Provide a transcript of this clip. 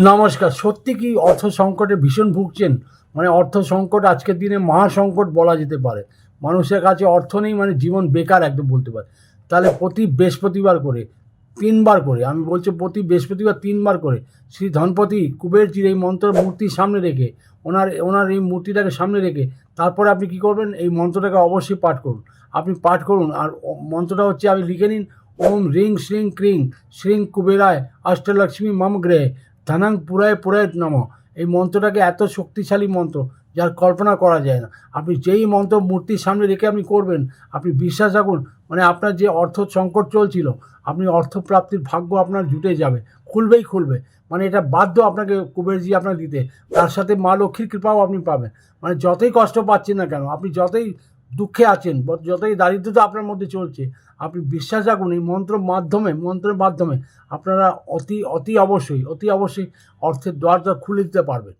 নমস্কার। সত্যি কি অর্থ সংকটে ভীষণ ভুগছেন? মানে অর্থ সংকট আজকের দিনে মহাসংকট বলা যেতে পারে। মানুষের কাছে অর্থ নেই মানে জীবন বেকার একদম বলতে পারেন। তাহলে প্রতি বৃহস্পতিবার করে ৩ বার করে, আমি বলছি প্রতি বৃহস্পতিবার ৩ বার করে শ্রী ধনপতি কুবেরজির এই মন্ত্র মূর্তির সামনে রেখে, ওনার এই মূর্তিটাকে সামনে রেখে তারপরে আপনি কী করবেন, এই মন্ত্রটাকে অবশ্যই পাঠ করুন। আপনি পাঠ করুন আর মন্ত্রটা হচ্ছে, আপনি লিখে নিন, ওম হ্রিং শ্রিং ক্রিং শ্রিং কুবেরায় অষ্টলক্ষ্মী মম গৃহে ধনং পুরায় পুরায় নমঃ। এই মন্ত্রটাকে এত শক্তিশালী মন্ত্র, যার কল্পনা করা যায় না। আপনি যেই মন্ত্র মূর্তির সামনে রেখে আপনি করবেন, আপনি বিশ্বাস রাখুন, মানে আপনার যে অর্থ সংকট চলছিল, আপনি অর্থ প্রাপ্তির ভাগ্য আপনার জুটে যাবে, খুলবেই খুলবে। মানে এটা বাধ্য আপনাকে কুবেরজি আপনাকে দিতে। তার সাথে মা লক্ষ্মীর কৃপাও আপনি পাবেন। মানে যতই কষ্ট পাচ্ছেন না কেন, আপনি যতই দুঃখে আছেন, যতই দারিদ্রতা আপনার মধ্যে চলছে, আপনি বিশ্বাস রাখুন, এই মন্ত্রের মাধ্যমে আপনারা অতি অবশ্যই অর্থের দ্বার খুলে দিতে পারবেন।